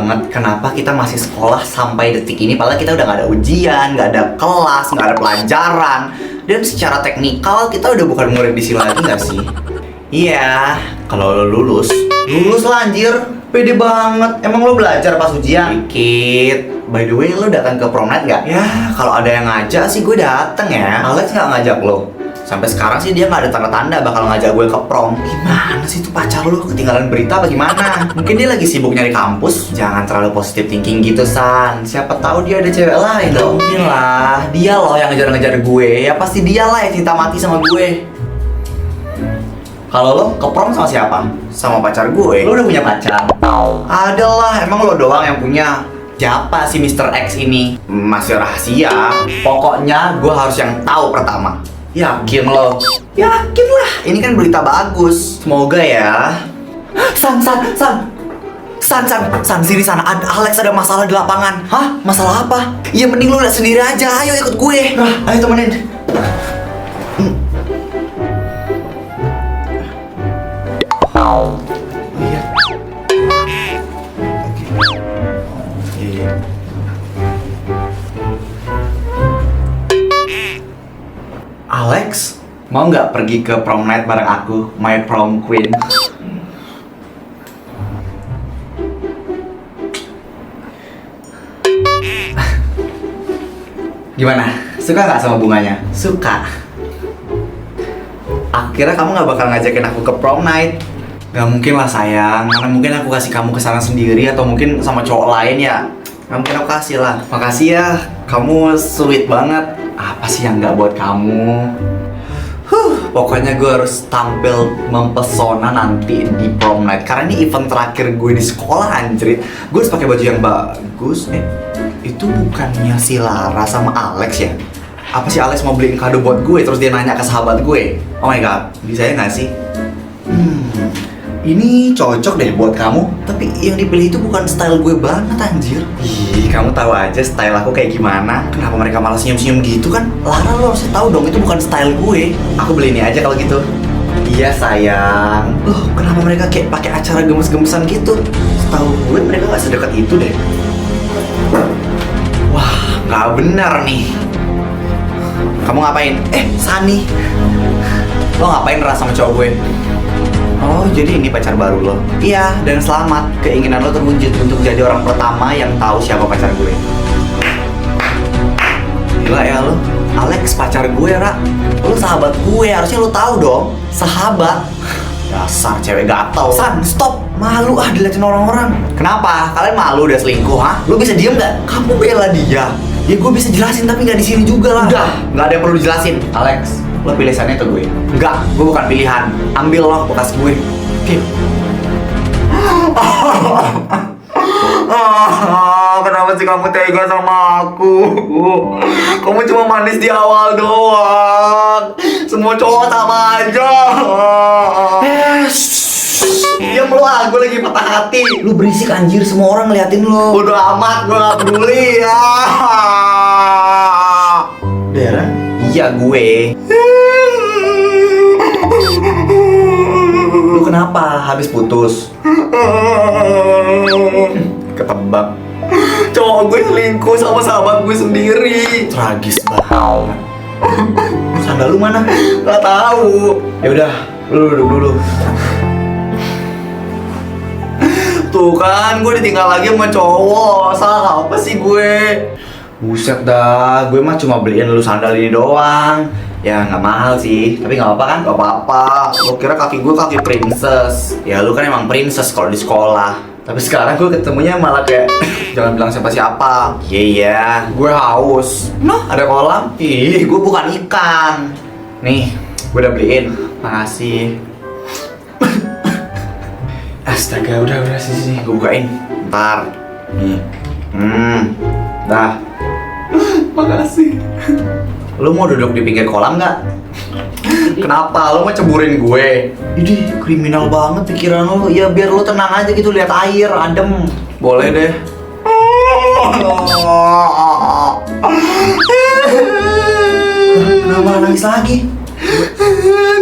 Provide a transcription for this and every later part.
banget kenapa kita masih sekolah sampai detik ini. Padahal kita udah gak ada ujian, gak ada kelas, gak ada pelajaran. Dan secara teknikal kita udah bukan murid di sini lagi gak sih? Iya, kalau lo lulus lah anjir. Pede banget. Emang lo belajar pas ujian? Dikit. By the way, lo datang ke prom night gak? Ya, kalau ada yang ngajak sih gue dateng ya. Alex gak ngajak lo? Sampai sekarang sih dia gak ada tanda-tanda bakal ngajak gue ke prom. Gimana sih tuh pacar lo? Ketinggalan berita apa gimana? Mungkin dia lagi sibuk nyari kampus. Jangan terlalu positive thinking gitu, San. Siapa tahu dia ada cewek lain dong. Mungkin lah. Dia loh yang ngejar-ngejar gue. Ya pasti dia lah yang cinta mati sama gue. Kalau lo ke prom sama siapa? Sama pacar gue. Lo udah punya pacar? Ada lah, emang lo doang yang punya. Siapa si Mr. X ini? Masih rahasia. Pokoknya gue harus yang tahu pertama. Yakin lo? Yakin lah, ini kan berita bagus. Semoga ya. San, sini sana. Alex ada masalah di lapangan. Hah? Masalah apa? Ya mending lo lihat sendiri aja. Ayo ikut gue. Ayo temenin. Iya. Oke. Alex, mau nggak pergi ke prom night bareng aku, my prom queen? Gimana? Suka nggak sama bunganya? Suka. Akhirnya kamu nggak bakal ngajakin aku ke prom night? Gak mungkin lah sayang, mana mungkin aku kasih kamu kesana sendiri atau mungkin sama cowok lain ya. Gak mungkin aku kasih lah. Makasih ya, kamu sweet banget. Apa sih yang gak buat kamu? Pokoknya gue harus tampil mempesona nanti di prom night. Karena ini event terakhir gue di sekolah anjrit. Gue harus pakai baju yang bagus. Itu bukannya si Lara sama Alex ya? Apa sih Alex mau beliin kado buat gue terus dia nanya ke sahabat gue? Oh my god, bisa ya gak sih? Ini cocok deh buat kamu. Tapi yang dipilih itu bukan style gue banget anjir. Ih, kamu tahu aja style aku kayak gimana. Kenapa mereka malah senyum-senyum gitu kan? Lara, lo harusnya tahu dong itu bukan style gue. Aku beli ini aja kalau gitu. Iya sayang. Loh, kenapa mereka kayak pakai acara gemes-gemesan gitu? Setahu gue mereka gak sedekat itu deh. Wah, gak benar nih. Kamu ngapain? Sani, lo ngapain rasa sama cowok gue? Oh, jadi ini pacar baru lo? Iya, dan selamat. Keinginan lo terwujud untuk jadi orang pertama yang tahu siapa pacar gue. Gila ya lo, Alex pacar gue, Ra. Lo sahabat gue, harusnya lo tahu dong. Sahabat. Dasar cewek gatel. San, stop. Malu diliatin orang-orang. Kenapa? Kalian malu udah selingkuh, ha? Lo bisa diem gak? Kamu bela dia. Ya gue bisa jelasin tapi nggak di sini juga lah. Udah, nggak ada yang perlu dijelasin. Alex, lo pilihannya itu gue. Enggak, gue bukan pilihan. Ambil lo bekas gue. Oke. Kenapa sih kamu tega sama aku? Kamu cuma manis di awal doang. Semua cowok sama aja. Diam lo, gue lagi patah hati. Lu berisik anjir, semua orang ngeliatin lo. Bodoh amat, gue gak peduli ya. Darren? Iya gue. Lu kenapa? Habis putus? Ketebak. Cowok gue selingkuh sama sahabat gue sendiri. Tragis banget. Sandal lu mana? Gak tahu. Ya udah, lu duduk dulu. Tuh kan, gue ditinggal lagi sama cowok. Salah apa sih gue? Buset dah, gue mah cuma beliin lu sandal ini doang. Ya nggak mahal sih, tapi nggak apa-apa kan? Nggak apa-apa. Lo kira kaki gue kaki princess. Ya lu kan emang princess kalau di sekolah. Tapi sekarang gue ketemunya malah kayak jangan bilang siapa-siapa. Iya, gue haus. Noh, ada kolam. Ih, gue bukan ikan. Nih, gue udah beliin. Makasih. Astaga, udah sini, gue bukain. Ntar. Nih. Dah. Makasih. Lu mau duduk di pinggir kolam nggak? Kenapa? Lu mau ceburin gue? Idih, kriminal banget pikiran lu. Ya biar lu tenang aja gitu, lihat air, adem. Boleh deh. Kenapa nangis lagi?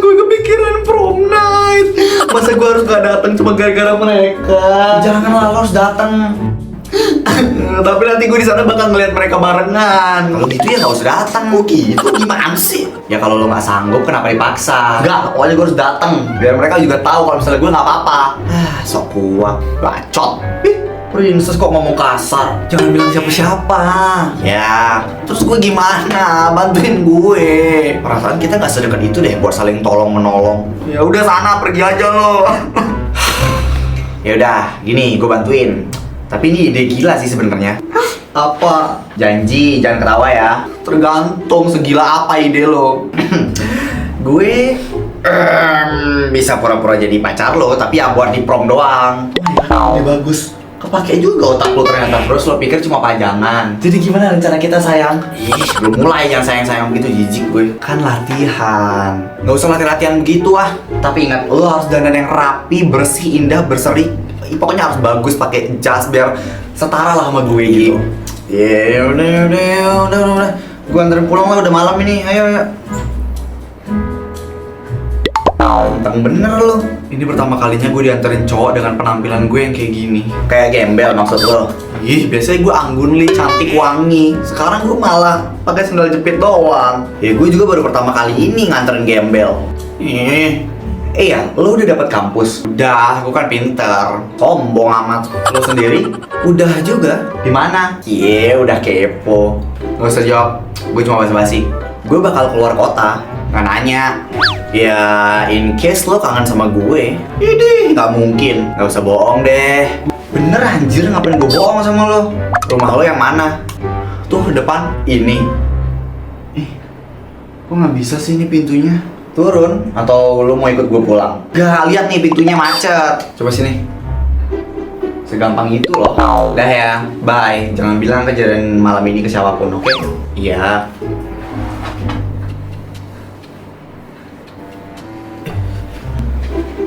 Gue kepikiran prom night. Masa gue harus gak datang cuma gara-gara mereka? Janganlah, lo harus datang. Tapi nanti gue di sana bakal ngeliat mereka barengan. Kalau gitu ya nggak usah datang. Oh gitu, gimana sih? Ya kalau lo nggak sanggup, kenapa dipaksa? Enggak, pokoknya gue harus datang. Biar mereka juga tahu kalau misalnya gue nggak apa-apa. Sok kuat, bacot. Princess kok ngomong kasar? Jangan bilang siapa-siapa. Ya, terus gue gimana? Bantuin gue. Perasaan kita nggak sedekat itu deh buat saling tolong menolong. Ya udah sana pergi aja lo. Ya udah, gini gue bantuin. Tapi ini ide gila sih sebenarnya. Apa? Janji jangan ketawa ya. Tergantung segila apa ide lo. Gue bisa pura-pura jadi pacar lo, tapi ya buat di prom doang. Ini bagus. Kepake juga otak lo ternyata. Terus lo pikir cuma pajangan. Jadi gimana rencana kita sayang? Ih, belum mulai yang sayang-sayang begitu, jijik gue. Kan latihan. Nggak usah latihan begitu ah. Tapi ingat, lo harus dandan yang rapi, bersih, indah, berseri. Pokoknya harus bagus, pakai jas biar setara lah sama gue gitu. Ya udah. Gue anterin pulang lah, udah malam ini. Ayo. Tentang bener lo. Ini pertama kalinya gue dianterin cowok dengan penampilan gue yang kayak gini. Kayak gembel maksud lo? Ih, biasanya gue anggun li, cantik, wangi. Sekarang gue malah pakai sendal jepit doang. Ya gue juga baru pertama kali ini nganterin gembel. Iya, lo udah dapat kampus? Udah, gue kan pinter. Sombong amat. Lo sendiri? Udah juga. Di mana? Udah kepo. Gak usah jawab. Gue cuma basa-basi. Gue bakal keluar kota. Nggak nanya. Ya, in case lo kangen sama gue. Idih, nggak mungkin. Nggak usah bohong deh. Bener anjir, ngapain gue bohong sama lo? Rumah lo yang mana? Tuh, depan. Ini. Kok nggak bisa sih ini pintunya? Turun, atau lu mau ikut gue pulang? Gak, lihat nih pintunya macet. Coba sini. Segampang itu loh. Udah ya, bye. Jangan bilang kejadian malam ini ke siapapun, oke? Iya.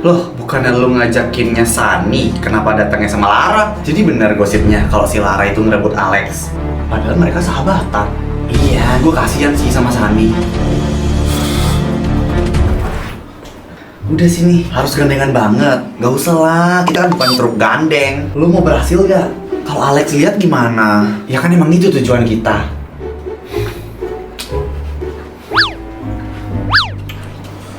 Loh, bukannya lu ngajakinnya Sunny, kenapa datangnya sama Lara? Jadi benar gosipnya kalau si Lara itu ngerebut Alex. Padahal mereka sahabatan. Iya, gue kasihan sih sama Sunny. Udah sini, harus gandengan banget. Gak usah lah, kita kan bukan truk gandeng. Lu mau berhasil gak? Kalau Alex lihat gimana? Ya kan emang itu tujuan kita.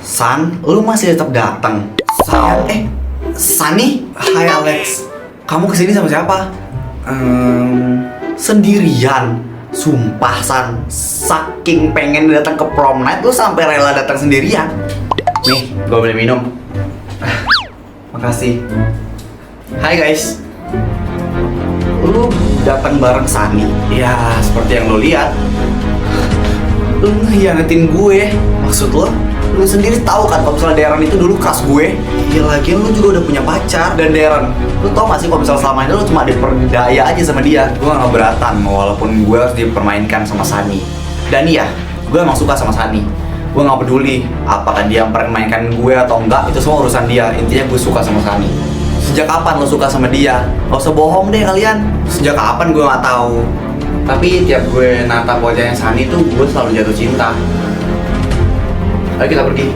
San, lu masih tetap datang. Sayang, Sunny? Hai Alex. Kamu kesini sama siapa? Sendirian. Sumpah San, saking pengen datang ke prom night, lu sampai rela datang sendirian. Nih, gue boleh minum. Makasih. Hai guys. Lu datang bareng Sunny. Ya, seperti yang lo lihat. Lu ngehianatin gue. Maksud lo? Lu sendiri tahu kan kalau misalnya Darren itu dulu crush gue. Ya lagian lu juga udah punya pacar. Dan Darren, lu tau gak sih kalau misalnya selama ini lu cuma diperdaya aja sama dia. Gue gak keberatan walaupun gue harus dipermainkan sama Sunny. Dan iya, gue emang suka sama Sunny. Gue gak peduli apakah dia mempermainkan gue atau enggak, itu semua urusan dia. Intinya gue suka sama Sunny. Sejak kapan lo suka sama dia? Gak usah bohong deh kalian. Sejak kapan gue gak tahu. Tapi tiap gue natap wajahnya Sunny tuh gue selalu jatuh cinta. Ayo kita pergi.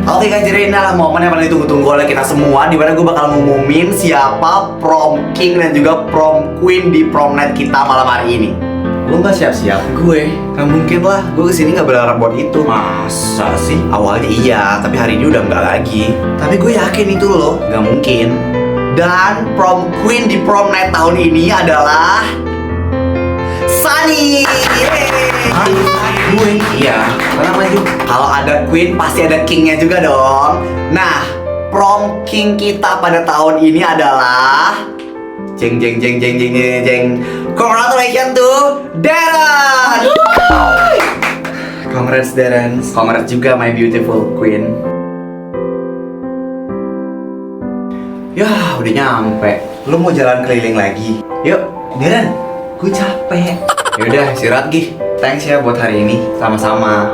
Oke guys, jadi inilah momen yang paling ditunggu-tunggu oleh kita semua, dimana gue bakal ngumumin siapa prom king dan juga prom queen di prom night kita malam hari ini. Lu nggak siap-siap? Gue nggak mungkin lah, gue kesini nggak berharap buat itu. Masa sih? Awalnya iya, tapi hari ini udah nggak lagi. Tapi gue yakin itu loh, nggak mungkin. Dan prom queen di prom night tahun ini adalah Sunny. Gue? Iya, karena maju. Kalau ada queen pasti ada kingnya juga dong. Nah, prom king kita pada tahun ini adalah jeng. Congratulations to Darren. Congrats Darren. Congrats juga my beautiful queen. Ya, udah nyampe. Lu mau jalan keliling lagi? Yuk, Darren. Gue capek. Yaudah, istirahat Gih. Thanks ya buat hari ini. Sama-sama.